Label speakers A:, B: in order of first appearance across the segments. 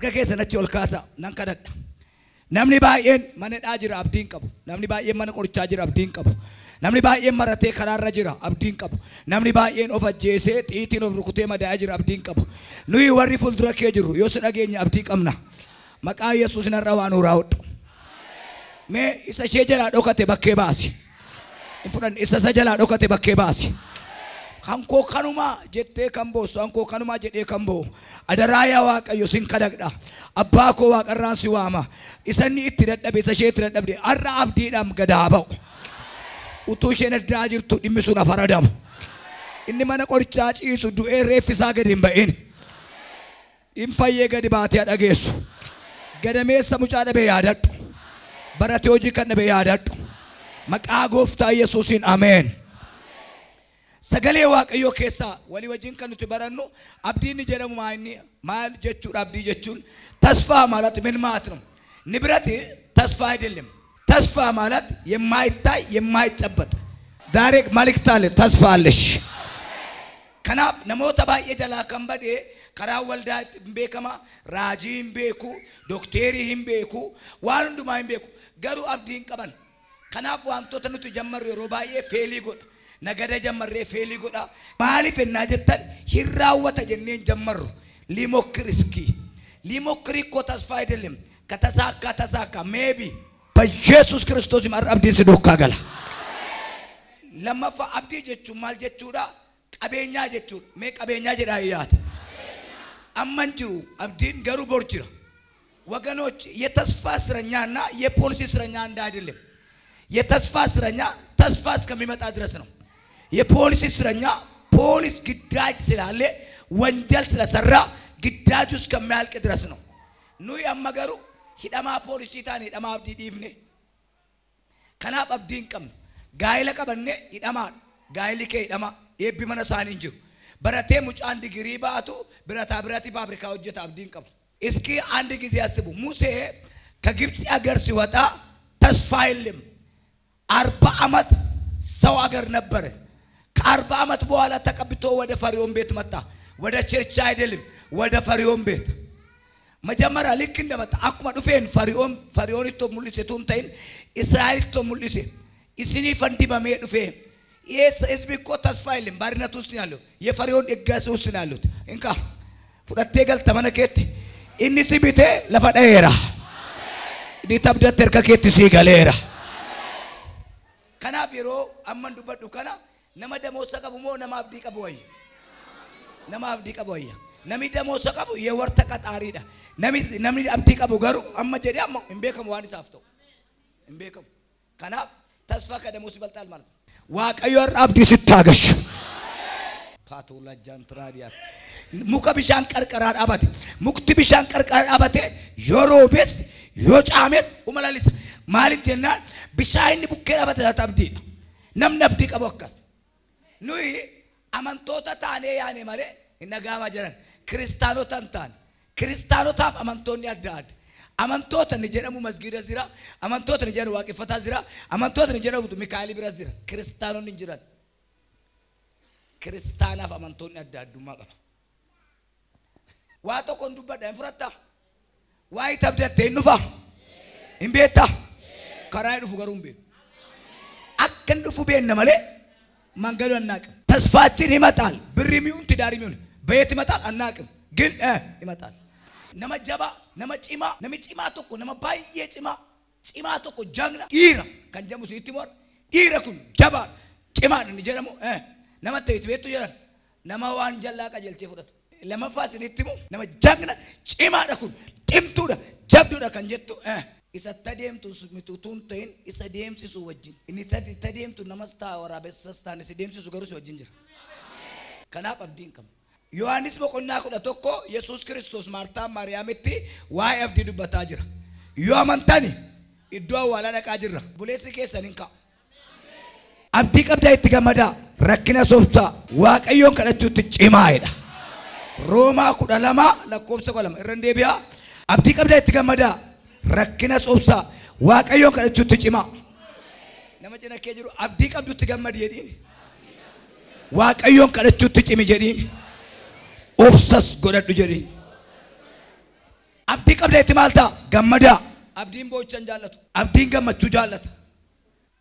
A: harka keessanitti ol kaasa nan kadhadha. Namni baay'een mana dhaa jira abdiin qabu. Namni baay'een mana qorichaa jira abdiin qabu. Namni baay'een maratee karaarra jira abdiin qabu. Namni baay'een of ajjeesee xiitiin of rukutee madaa'ee jira abdiin qabu. Nuyi warri fuuldura kee jirru yoo si dhageenya abdii qabna. Maqaa Yesuus narra waan uraa'udha. Mee isa ishee jalaa dhokate bakkee baasi. Fudhan isa jalaa dhokate bakkee baasi. Hankoo kanumaa jettee kan boossu hankoo kanumaa jedhee kan boo adaraa yaa Waaqayyo sin kadhadha. Abbaa koo Waaqarraan si waama. Isanni itti dadhabe isa ishee itti dadhabde har'a abdiidhaan gadaa ba'u. Utuu isheen addaa jirtu dhimmi sun afaradamu. Inni mana qorichaa ciisu du'ee reeffisaa gadi hin ba'in. In fayyee gadi baatee dhageessu. Gadameessa mucaa dhabe yaadadhu. Baratee hojii kan dhabe yaadadhu. Maqaa Gooftaa Yesuusiin ameen. Sagalee Waaqayyoo keessaa walii wajjin kan nuti barannu abdiin ni jedhamu maal jechuudha abdii jechuun tasfaa ማለት ምን ማለት ነው? ንብረት ተስፋ አይደለም። ተስፋ ማለት የማይታይ የማይጨበጥ ዛሬ መልእክት አለ ተስፋ አለሽ። ከናፍ ነሞታ ባየ ጀላ ከንበዴ ከራ ወልዳ ቤከማ ራጂን ቤኩ ዶክተሪን ቤኩ ዋንዱማን ቤኩ ገሩ አብዲን ቀበን ከናፍ ዋንቶተ nuti ጀመሩ የሮባዬ ፌሊ ጎዳ nagada jammarre feeli godha maalif enna jettan hirraawwata jenneen jammarru ሊሞክሪ እኮ ተስፋ አይደለም ከተሳካ maybe በኢየሱስ ክርስቶስ ማር አብዲን ሲዶካ ገላ ለማፋ አብዲ ጀቹ ማል ጀቹዳ ቀበኛ ጀቹ ሜ ቀበኛ ጀዳ ያት አመንጁ አብዲን ገሩ ቦርጅራ ወገኖች የተስፋ እስረኛና የፖሊስ እስረኛ እንዳይደለም የተስፋ እስረኛ ተስፋ እስከሚመጣ ድረስ ነው የፖሊስ እስረኛ ፖሊስ ግዳጅ ስላለ ወንጀል ስለሰራ ግዳጁ እስከሚያልቅ ድረስ ነው ኑ ያመገሩ ሂዳማ ፖሊሲታን ሂዳማ አብዲ ዲፍኔ ከናብ አብዲን ቀም ጋይለ ቀበኔ ሂዳማ ጋይሊከ ሂዳማ የቢ መነሳን እንጂ በረቴ ሙጫን ዲግሪ ባቱ ብረቲ ፋብሪካ ወጀት አብዲን ቀም እስኪ አንድ ጊዜ ያስቡ ሙሴ ከግብጽ አገር ሲወጣ ተስፋ የለም 40 አመት ሰው አገር ነበር ከ40 አመት በኋላ ተቀብቶ ወደ ፈርዖን ቤት መጣ ወደ ቸርች አይደለም ወደ ፈርዖን ቤት መጀመሪያ ልክ እንደመጣ አኩማ ዱፌን ፈርዖን ቶ ሙልሴ ቱንታይን እስራኤል ቶ ሙልሴ እስኒ ፈንዲ በሜ ዱፌ ህዝብ እኮ ተስፋ የለም ባርነት ውስጥ ያለው የፈርዖን እጋስ ውስጥ ያለው እንካ ፍዳቴ ገልተ መነከት ኢንሲ ቢቴ ለፈዳየራ ዲታብደ ተርከከት ሲጋሌራ kana biro amman dubaddu kana nama demosa qabu mo nama abdi qabu way nama abdi qabu way nami demosa qabu ye warta qatarida nami abdi qabu garu amma jedi amma imbekam wani safto imbekam kana tasfa ka demosi baltal mal waaqayyo abdi sittagesh fatula jantradias muka bishan qarqara abate mukti bishan qarqara abate yorobes yochames umalalis malik jenna bishaayni bukkee abata tabdi nam nabdi qabokas nuyi amantota taane yaane male inagama jiran kristaanotan taan kristaanotaaf amantonni addaad amantota ni jedhamu masgida zira amantota ni jedhamu waaqifata zira amantota ni jedhamu mikaeli bira zira kristaanonni jiran kristaanaaf amantonni addaadummaa qaba waa tokko dubbadha hin furatta waa itabdatte nufa imbeetta karaa dhufu garuun beeku akkan dhufu beenna malee mangalu annaaqim tasfaachin himataan birrimiun tidaarimiun beet himataan annaaqim ግን ይመጣል nama jaba nama cima nami cima tokko nama baay'ee cima tokko jagna dhiira kan jedhamu sitti mor dhiira kun jaba cima ni jedhamu nama ta'etu beetu jedhan nama waan jallaa qajeelchee fudhatu lama faasinitti mu nama jagna cimaadha kun ximtuudha jabduudha kan jettu isa tadeemtu mitutun ta'in isa deemsisu wajjin inni tadeemtu namas taa waraabessas taan isa deemsisu garuu si wajjin jira kanaaf abdiin kam Yohanis boqonnaa 11 Yesuus Kiristoos Maartaa Maariyaamitti waa'ee abdii dubbataa jira yoo amantani iddoo awwaalaa dhaqaa jirra buleessi keessan hin ka'u abdii qabdaa itti gammadaa rakkina sobsaa waaqayyoon kadhachuutti cimaa'edha Roomaa 12 lakkoofsa 2 irra deebi'aa abdii qabdaa itti gammadaa rakkina sobsaa waaqayyoon kadhachuutti cimaa nama cina kee jiru abdii qabdutti gammadi jedhiin waaqayyoon kadhachuutti cimi jedhiin obsas godhadhu jedhiin abdii qabdeetti maal ta'a gammada abdiin boo'ichan jaallatu abdiin gammachuu jaallata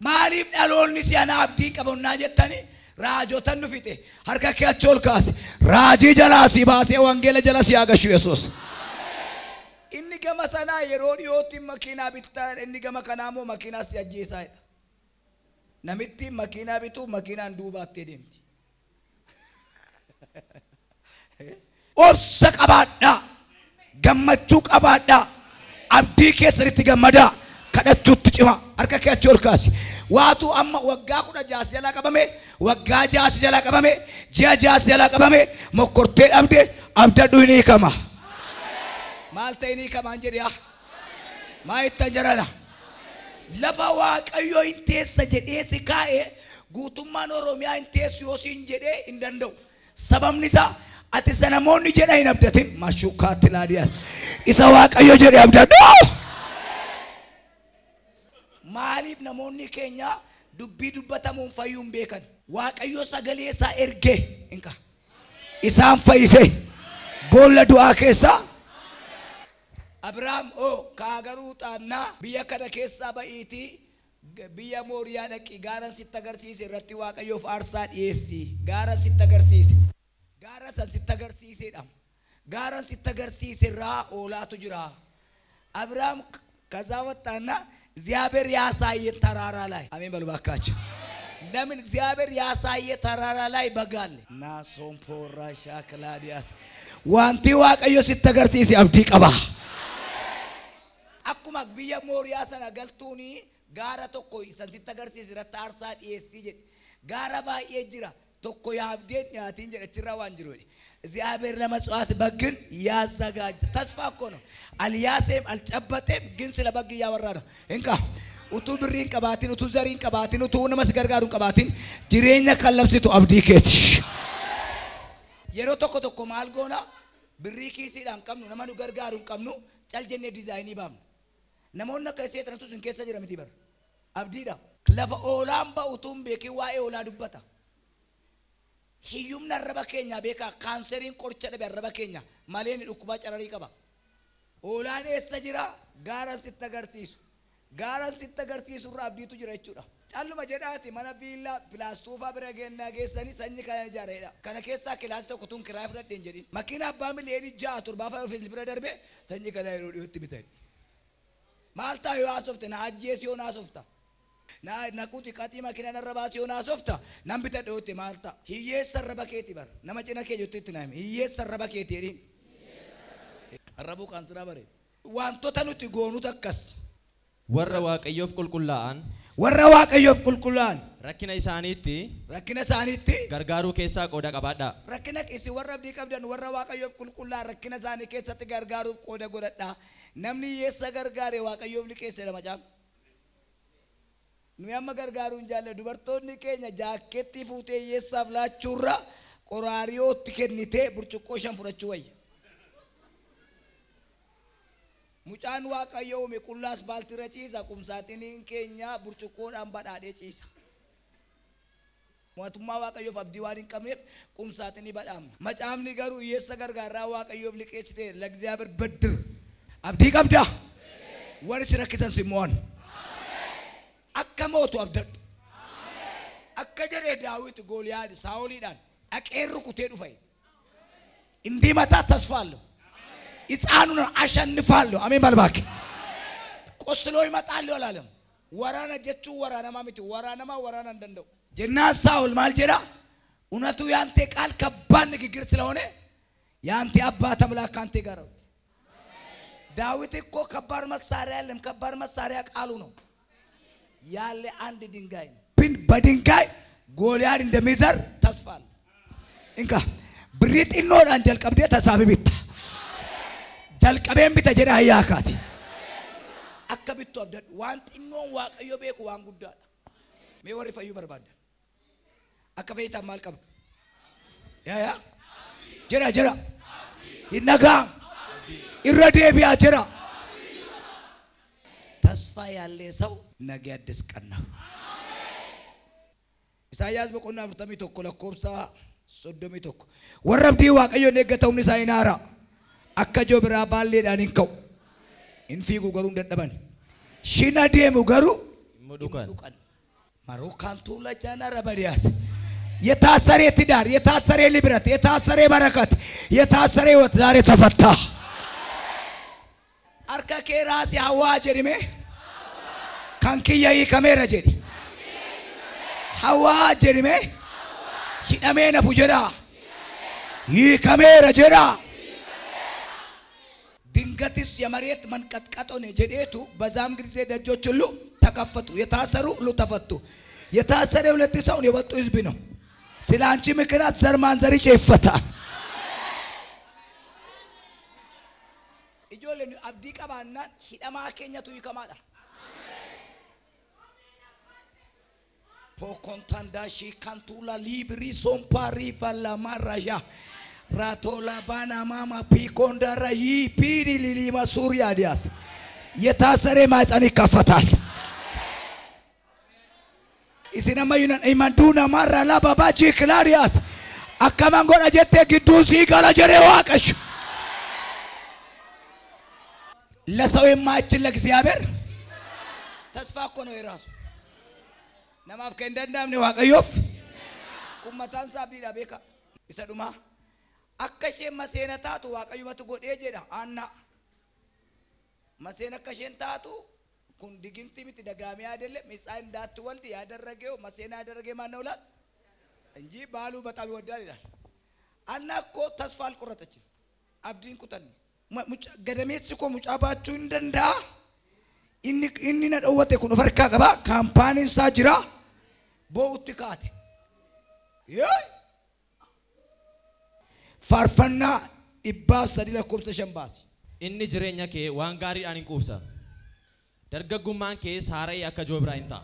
A: maaliif dhaloonni si ana abdiin qabonnaa jettani raajotan nu fixe harka kee achi ol kaasi raajii jalaa si baasee wangeela jala si agashu Yesuus inni gama sanaa yeroo dhiyootti makiinaa bittaa inni gama kanaa moo makiinaa si ajjeesaa namitti makiinaa bitu makiinaan duubaattee deemti obsa qabaadhaa gammachuu qabaadhaa abdii keessatti gammadaa kadhachuutti cima harka kee achi ol kaasi waatu amma waggaa 16 jala qabame waggaa 6 jala qabame ji'a 6 jala qabame mokkortee dhabde abdadhu ni kama maal ta'e ni kama jedhiya maa itti jarana lafa waaqayyo inteessa jedhee si kaa'e guutummaan Oromiyaa inteessu yoo siin jedhee hin danda'u sababni isaa ati sanamoonni jedha hin abdatin mashukaatti laadiyaa isa waaqayyo jedhee abdadhu maaliif namoonni keenya dubbii dubbatamuun fayyuun beekan waaqayyo sagalee isaa ergee inka isaan fayyise boolla du'aa keessaa Abrahaam kaagaruu xaannaa biyya kana keessaa ba'iitii biyya Mooriyaa dhaqi gaaran sitti agarsiise irratti waaqayyoof aarsaa dhiyeessi gaaran sitti agarsiise gaaran san sitti agarsiisedha gaaran sitti agarsiise irraa oolaatu jira Abrahaam ከዛ ወጣና እግዚአብሔር ያሳየ ተራራ ላይ አሜን በሉ ባካችሁ ለምን እግዚአብሔር ያሳየ ተራራ ላይ በጋል ናሶም ፖራሻ ክላዲያስ ዋንቲ ዋቀዮ ሲተገርሲሲ አብዲ ቀባ አኩማ ቢያ ሞሪያ ሰና ገልቱኒ ጋራ ቶኮ ኢሰን ሲተገርሲሲ ረታርሳ ዲኤሲ ጀ ጋራ ባየ ጅራ ቶኮ ያብዴን ያቲን ጀ ችራ ዋንጅሮ እግዚአብሔር ለመስዋዕት በግን ያዘጋጅ ተስፋ እኮ ነው አልያሴም አልጨበጠም ግን ስለ በግ ያወራ ነው እንካ ኡቱ ብሪን ቀባቲን ኡቱ ዘሪን ቀባቲን ኡቱ ነመስገርጋሩን ቀባቲን ጅሬኛ ከለምሲቱ አብዲኬት የሮ ቶኮ ቶኮ ማልጎና ብሪ ኪሲዳን ቀምኑ ነማኑ ገርጋሩን ቀምኑ ጨልጀኔ ዲዛይኒ ባም ነሞና ከሴተነቱ ዝን ከሰ ጅረምቲ በር አብዲዳ ለፈ ኦላምባ ኡቱም ቤኪ ዋኤ ኦላ ዱበታ hiyumna raba kenya beka kanserin qorcha dhabe raba kenya malen ukuba carari qaba olaan essa jira gaaran sitta garsiisu rabdiitu jira jechuudha calluma jedhaati mana biilla pilaastuufa bira geenna geessani sanyi kana ijaarreedha kana keessa kilaas tokko tun kiraa fudhadheen jedhin makina abbaa miliyoonii 6 7 ofiis bira darbe sanyi kana yeroo dhiyootti bitan maalta yoo asofte na ajjees yoo naasofta na nakuti kati makina narabasi ona softa nambita dote malta hiyesa rabaketi bar nama cina ke jotti nami hiyesa rabaketi ri rabu kansra bare wanto tanuti gonu takkas
B: warra waaqayyoof
A: qulqullaan
B: rakkina isaaniitti
A: gargaaruu
B: keessaa qooda qabaadha
A: rakkina isi warra abdii qabdan warra waaqayyoof qulqullaan rakkina isaanii keessatti gargaaruuf qooda godhadha namni hiyesa gargaare waaqayyoof liqeesse lama caam Nuyamma gargaaruun jaalle dubartoonni keenya jaaketti fuutee yeessaaf laachuurra qoraariyootti kennitee burcuqqoo 5 fudhachuu wayya. Mucaan waaqayyo uume qullaas baaltira ciisa qumsaatiniin keenya burcuqqoodhaan badhaadhee ciisa. Mootummaa waaqayyoof abdii waan hin qabneef qumsaatinii badhaamna. Macaafni garuu yeessa gargaaraa waaqayyoof liqeessite ለእግዚአብሔር ብድር abdii qabda warri si rakkisan simmoon. akka mootu abdadhu akka jedhee daawit gooliyaad saa'oliidhaan aqeerru kutee dhufay indi mataa tasfaallo isaanun ashannifaalo አሜን ባልባክ ቆስሎ ይመጣል አላለም ወራና ጀቹ ወራናማ ምት ወራና እንደንደው ጀናን ሳውል ማል ጀራ እውነቱ ያንተ ቃል ከባድ ንግግር ስለሆነ ያንተ አባት አምላክ አንተ ጋር ዳዊት እኮ ከባድ መሳሪያ ያለም ከባድ መሳሪያ ቃሉ ነው ያለ አንድ ድንጋይ ቢን በድንጋይ ጎልያድ እንደሚዘር ተስፋል እንካ ብሪት ኢኖር አንጀል ቀብደ ተሳብብት ጀልቀበም ቢተጀራ ያካቲ አከብቱ አብደ ዋንት ኢኖን ዋቀዮ ቤኩ ዋን ጉዳ ሜወሪ ፈዩ በርባደ አከበይታ ማልቀብ ያ ጀራ ይነጋ ይረዴቢያ ጀራ ተስፋ ያለ ሰው ነገ አዲስ ቀን ነው ኢሳይያስ በቆና ፍርተሚ ተኮ ለኮብሳ ሶዶሚ ተኮ ወረብዲ ዋቀዮ ነገተውኒ ሳይናራ አከጆ ብራ ባሌዳን እንከው infiigu garuu dadhaban shina deemu garuu
B: Mudukan.
A: Marokan tuula jana rabadiyaas የታሰረ ትዳር የታሰረ ልብረት የታሰረ በረከት የታሰረ ሕይወት ዛሬ ተፈታ አርካ ከራስ ያዋጅ ሪሜ ካንኪያይ ከሜራ ጀዲ አዋጅ ሪሜ ሂዳሜ ነፉ ጀዳ ይህ ከሜራ ጀዳ ድንገትስ የመሬት መንቀጥቀጦ ነው ጀዴቱ በዛም ጊዜ ደጆች ሁሉ ተከፈቱ የታሰሩ ሁሉ ተፈቱ የታሰረ ሁለት ሰው የወጡ ህዝብ ነው ስላንቺ ምክንያት ዘር ማንዘርሽ ይፈታል ኢጆሌ አብዲ ቀባና ሂዳማ ከኛቱ ይከማዳ ፖኮንታንዳሺ ካንቱላ ሊብሪ ሶምፓሪ ፋላ ማራጃ ራቶላ ባና ማማ ፒኮንዳራ ይፒኒ ሊሊማ ሱሪያ ዲያስ የታሰረ ማህፀን ይከፈታል Isinama yunan imanduna marra la babaji clarias akamangola jette gidusi gala jere waqash ለሰው የማይችል ለእግዚአብሔር ተስፋ እኮ ነው የራሱ ነማፍ ከእንደናም ነው ዋቀዮፍ ቁመታን ሳቢዳ ቤካ ይሰዱማ አከሼ መሰነታቱ ዋቀዩመቱ ጎዴ ጀዳ አና መሰነ ከሸንታቱ kun diginti miti dagami አይደለም ሚሳይ እንዳትወልድ ያደረገው መሰና ያደረገ ማን ነው ላል እንጂ ባሉ በጣም ይወዳል ይላል አናኮ ተስፋ አልቆረጠችም አብዲን ቁጠን ገደሜስ እኮ ሙጫባችሁ እንደንዳ ኢኒ ነደወተ ኩን ፈርካ ገባ ካምፓኒን ሳጅራ ቦኡትካቴ ፋርፈና ኢባብ ሰዲለ ኮምሰ ሸምባስ
B: inni jireenya kee waan gaariidhaan hin quubsa dargaggummaan kee saaree akka joobraa hin ta'a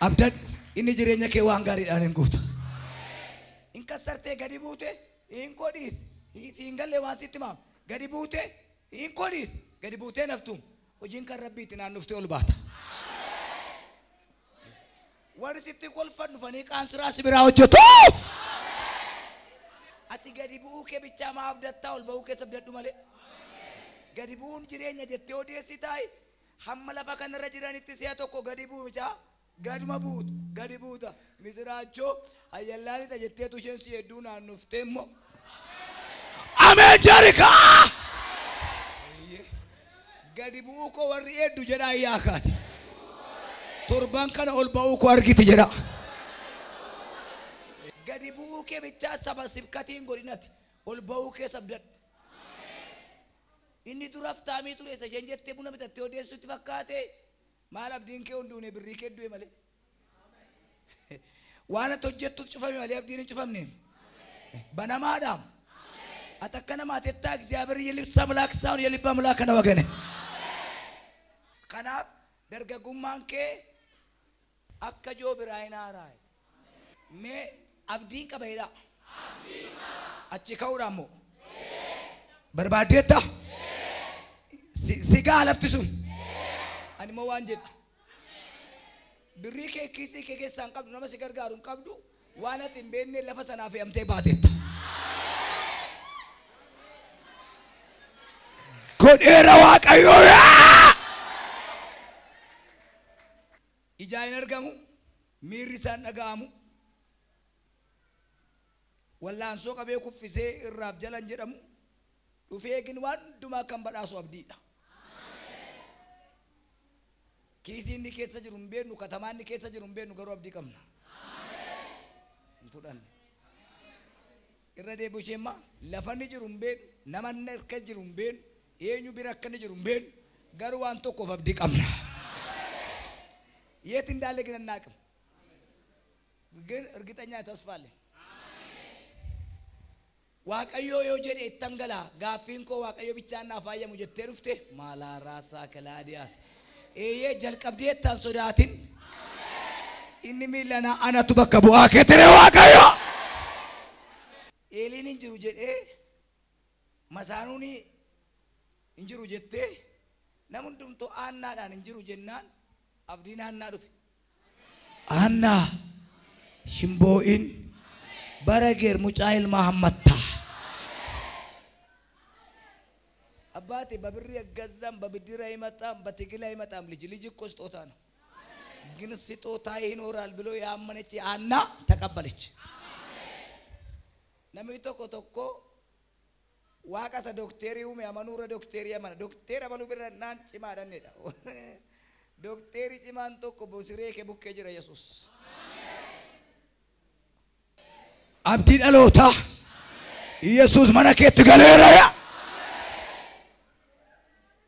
A: abdan inni jireenya kee waan gaariidhaan hin guuta in kasarte gadi buute in kodis singalle waan sitti maam gadi buute in kodis gadi buute naftum hojiin kan rabbiitti naannufte ol baata warri sitti kolfannu fanii qaansiraa sibiraa hojjetu ati gadi bu'uu kee bicha ma abdattaa ol ba'uu kee sabdadhu male gadi bu'uun jireenya jettee odeessi ta'i hamma lafa kanarra jiranitti si'a tokko gadi bu'u bicha gaduma buutu gadi buuta misiraachoo ayyallaanita jetteetu isheen si hedduu naannuftee immoo ameen jarika gadi bu'uu koo warri hedduu jedhaa iyyaakaati torban kana ol ba'uu koo argiti jedha gadi bu'uu kee bicha saba sibkatiin godhinati ol ba'uu kee sabdadhu inni duraaf taamii ture isa isheen jettee buna bitattee odeessutti fakkaate maal abdiin kee hunduune birrii kee du'e malee waan ati hojjettu cufame malee abdiin hin cufamne banamaadhaam ati akkana maatettaa እግዚአብሔር የልብስ አምላክ ሳይሆን የልብ አምላክ ነው ወገኔ kanaaf dargaggummaan kee akka joobiraa hin haaraa'e mee abdiin qabeedha achi ka'uudhaan moo barbaaddeetta sigaa lafti sun ani moo waan jedha birrii kee kiisii kee keessaa hin qabdu nama si gargaaru hin qabdu waan ati hin beekne lafa sanaa fe'amtee baateetta godheera waaqayyoo ijaa hin argamu miirri isaan dhaga'amu wallaansoo qabee kuffisee irraaf jalan jedhamu dhufee gin waan hundumaa kan badhaasu abdiidha kiisii inni keessa jiru hin beeknu katamaa inni keessa jiru hin beeknu garuu abdii qabna hin fudhanne irra deebi'u isheemmaa lafa inni jiru hin beeknu nama inni harka jiru hin beeknu eenyu bira akka inni jiru hin beeknu garuu waan tokkoof abdii qabna የት እንዳለ ግን እናቅም ግን እርግጠኛ ተስፋ አለ ዋቀዮ የወጀደ ይተንገላ ጋፊንኮ ዋቀዮ ብቻና ፋየሙ ጀቴ ዱፍቴ ማላ ራሳ ከላዲያስ ኤየ ጀልቀብዴት ታንሶዳቲን ኢኒ ሚለና አናቱ በከቡ አከተረ ዋቀዮ ኤሊን እንጅሩ ጀዴ መሳኑኒ እንጅሩ ጀቴ ነሙንዱምቶ አናዳን እንጅሩ ጀናን abdiin annaa dhufe annaa shimboo'in bara geer mucaa ilmaa hammattaa ባቴ በብር ያገዛም በብድር አይመጣም በትግል አይመጣም ልጅ እኮ ስጦታ ነው ግን ስጦታ ይኖራል ብሎ ያመነች አና ተቀበለች ነሚቶ ኮቶኮ ዋቃሰ ዶክተሪው ያመኑረ ዶክተሪ ያመና ዶክተር አመኑ ብረናን ጭማ ደነዳ ዶክተሪ ጭማን ቶኮ ቦስሬ ከቡከ ጅራ ኢየሱስ አብዲ ዳሎታ ኢየሱስ መነከት ገለራያ